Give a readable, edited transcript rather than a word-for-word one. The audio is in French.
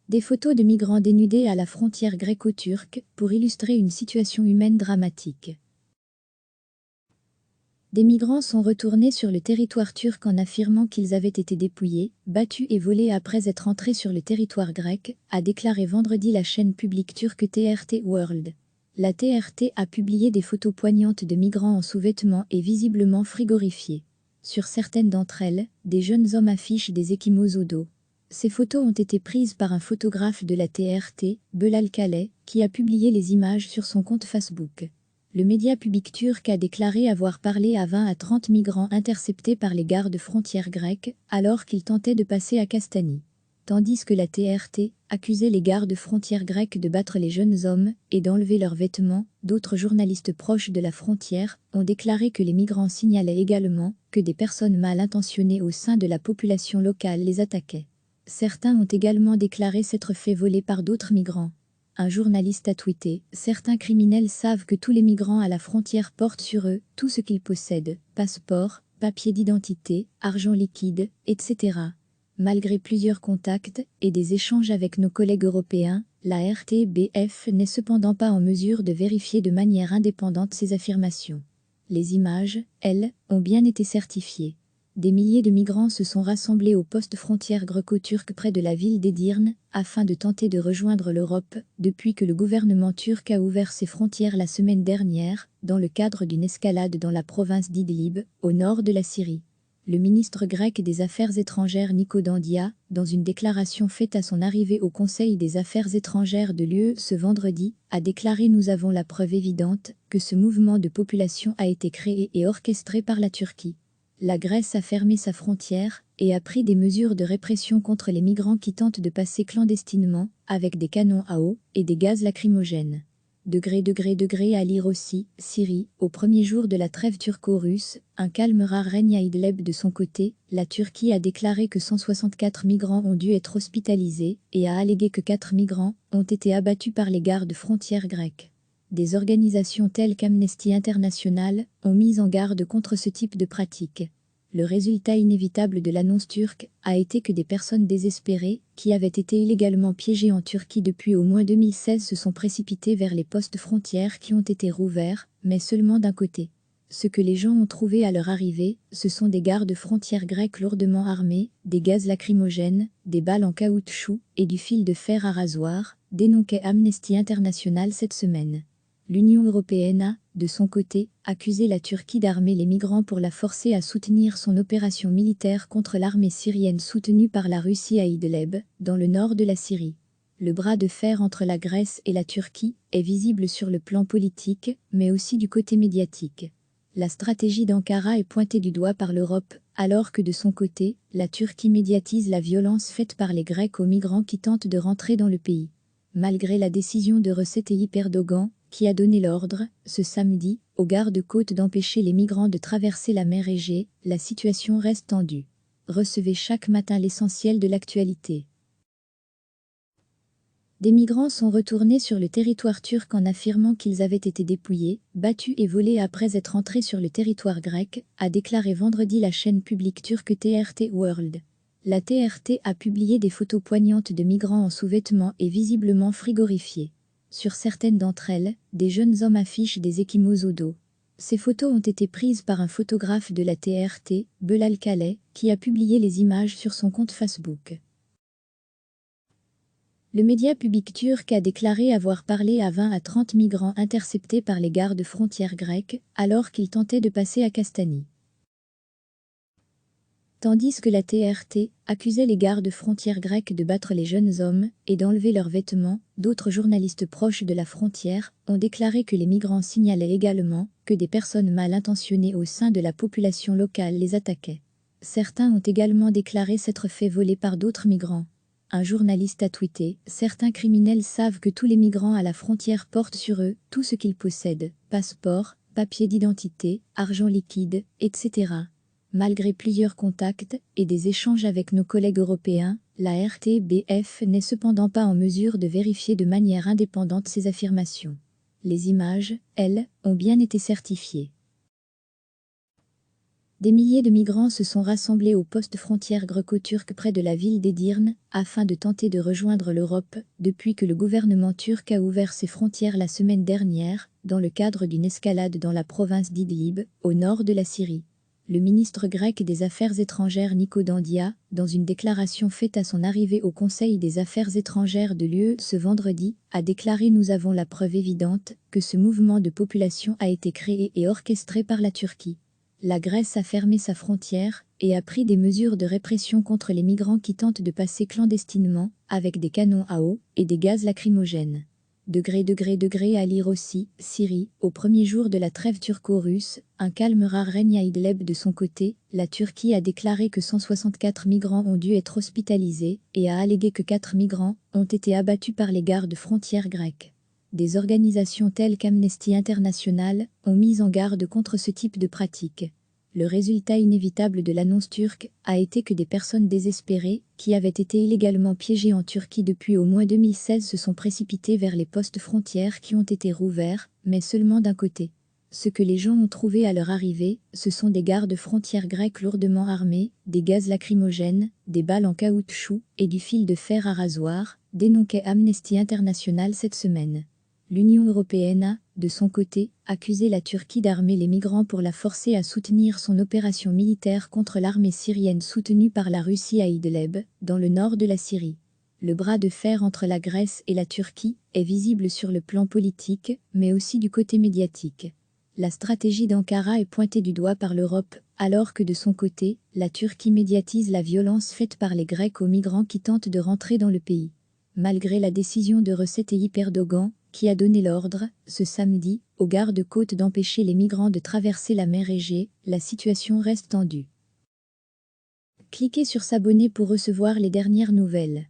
Des photos de migrants dénudés à la frontière gréco-turque pour illustrer une situation humaine dramatique. Des migrants sont retournés sur le territoire turc en affirmant qu'ils avaient été dépouillés, battus et volés après être entrés sur le territoire grec, a déclaré vendredi la chaîne publique turque TRT World. La TRT a publié des photos poignantes de migrants en sous-vêtements et visiblement frigorifiés. Sur certaines d'entre elles, des jeunes hommes affichent des ecchymoses au dos. Ces photos ont été prises par un photographe de la TRT, Belal Kaleh, qui a publié les images sur son compte Facebook. Le média public turc a déclaré avoir parlé à 20 à 30 migrants interceptés par les gardes frontières grecs alors qu'ils tentaient de passer à Castani. Tandis que la TRT accusait les gardes frontières grecs de battre les jeunes hommes et d'enlever leurs vêtements, d'autres journalistes proches de la frontière ont déclaré que les migrants signalaient également que des personnes mal intentionnées au sein de la population locale les attaquaient. Certains ont également déclaré s'être fait voler par d'autres migrants. Un journaliste a tweeté « Certains criminels savent que tous les migrants à la frontière portent sur eux tout ce qu'ils possèdent, passeport, papier d'identité, argent liquide, etc. » Malgré plusieurs contacts et des échanges avec nos collègues européens, la RTBF n'est cependant pas en mesure de vérifier de manière indépendante ces affirmations. Les images, elles, ont bien été certifiées. Des milliers de migrants se sont rassemblés au poste frontière gréco-turc près de la ville d'Edirne, afin de tenter de rejoindre l'Europe, depuis que le gouvernement turc a ouvert ses frontières la semaine dernière, dans le cadre d'une escalade dans la province d'Idlib, au nord de la Syrie. Le ministre grec des Affaires étrangères Nicodandia, dans une déclaration faite à son arrivée au Conseil des Affaires étrangères de l'UE ce vendredi, a déclaré « Nous avons la preuve évidente que ce mouvement de population a été créé et orchestré par la Turquie. » La Grèce a fermé sa frontière et a pris des mesures de répression contre les migrants qui tentent de passer clandestinement, avec des canons à eau et des gaz lacrymogènes. À lire aussi, Syrie, au premier jour de la trêve turco-russe, un calme rare règne à Idlib de son côté, la Turquie a déclaré que 164 migrants ont dû être hospitalisés et a allégué que 4 migrants ont été abattus par les gardes frontières grecs. Des organisations telles qu'Amnesty International ont mis en garde contre ce type de pratique. Le résultat inévitable de l'annonce turque a été que des personnes désespérées, qui avaient été illégalement piégées en Turquie depuis au moins 2016, se sont précipitées vers les postes frontières qui ont été rouverts, mais seulement d'un côté. Ce que les gens ont trouvé à leur arrivée, ce sont des gardes frontières grecs lourdement armés, des gaz lacrymogènes, des balles en caoutchouc et du fil de fer à rasoir, dénonçait Amnesty International cette semaine. L'Union européenne a, de son côté, accusé la Turquie d'armer les migrants pour la forcer à soutenir son opération militaire contre l'armée syrienne soutenue par la Russie à Idlib, dans le nord de la Syrie. Le bras de fer entre la Grèce et la Turquie est visible sur le plan politique, mais aussi du côté médiatique. La stratégie d'Ankara est pointée du doigt par l'Europe, alors que de son côté, la Turquie médiatise la violence faite par les Grecs aux migrants qui tentent de rentrer dans le pays. Malgré la décision de Recep Tayyip Erdogan, qui a donné l'ordre, ce samedi, aux gardes-côtes d'empêcher les migrants de traverser la mer Égée, la situation reste tendue. Recevez chaque matin l'essentiel de l'actualité. Des migrants sont retournés sur le territoire turc en affirmant qu'ils avaient été dépouillés, battus et volés après être entrés sur le territoire grec, a déclaré vendredi la chaîne publique turque TRT World. La TRT a publié des photos poignantes de migrants en sous-vêtements et visiblement frigorifiés. Sur certaines d'entre elles, des jeunes hommes affichent des ecchymoses au dos. Ces photos ont été prises par un photographe de la TRT, Belal Kaleh, qui a publié les images sur son compte Facebook. Le média public turc a déclaré avoir parlé à 20 à 30 migrants interceptés par les gardes frontières grecs alors qu'ils tentaient de passer à Castani. Tandis que la TRT accusait les gardes frontières grecs de battre les jeunes hommes et d'enlever leurs vêtements, d'autres journalistes proches de la frontière ont déclaré que les migrants signalaient également que des personnes mal intentionnées au sein de la population locale les attaquaient. Certains ont également déclaré s'être fait voler par d'autres migrants. Un journaliste a tweeté « Certains criminels savent que tous les migrants à la frontière portent sur eux tout ce qu'ils possèdent, passeport, papier d'identité, argent liquide, etc. » Malgré plusieurs contacts et des échanges avec nos collègues européens, la RTBF n'est cependant pas en mesure de vérifier de manière indépendante ces Des milliers de migrants se sont rassemblés au poste frontière gréco-turc près de la ville d'Edirne, afin de tenter de rejoindre l'Europe, depuis que le gouvernement turc a ouvert ses frontières la semaine dernière, dans le cadre d'une escalade dans la province d'Idlib, au nord de la Syrie. Le ministre grec des Affaires étrangères Nico Dandia, dans une déclaration faite à son arrivée au Conseil des Affaires étrangères de l'UE ce vendredi, a déclaré: Nous avons la preuve évidente que ce mouvement de population a été créé et orchestré par la Turquie. La Grèce a fermé sa frontière et a pris des mesures de répression contre les migrants qui tentent de passer clandestinement, avec des canons à eau et des gaz lacrymogènes. À lire aussi, Syrie, au premier jour de la trêve turco-russe, un calme rare règne à Idlib. De son côté, la Turquie a déclaré que 164 migrants ont dû être hospitalisés et a allégué que 4 migrants ont été abattus par les gardes frontières grecs. Des organisations telles qu'Amnesty International ont mis en garde contre ce type de pratique. Le résultat inévitable de l'annonce turque a été que des personnes désespérées, qui avaient été illégalement piégées en Turquie depuis au moins 2016, se sont précipitées vers les postes frontières qui ont été rouverts, mais seulement d'un côté. Ce que les gens ont trouvé à leur arrivée, ce sont des gardes frontières grecs lourdement armés, des gaz lacrymogènes, des balles en caoutchouc et du fil de fer à rasoir, dénonçait Amnesty International cette semaine. L'Union européenne a, de son côté, accusé la Turquie d'armer les migrants pour la forcer à soutenir son opération militaire contre l'armée syrienne soutenue par la Russie à Idlib, dans le nord de la Syrie. Le bras de fer entre la Grèce et la Turquie est visible sur le plan politique, mais aussi du côté médiatique. La stratégie d'Ankara est pointée du doigt par l'Europe, alors que de son côté, la Turquie médiatise la violence faite par les Grecs aux migrants qui tentent de rentrer dans le pays. Malgré la décision de Recep Tayyip Erdogan, qui a donné l'ordre, ce samedi, aux gardes-côtes d'empêcher les migrants de traverser la mer Égée, la situation reste tendue. Cliquez sur s'abonner pour recevoir les dernières nouvelles.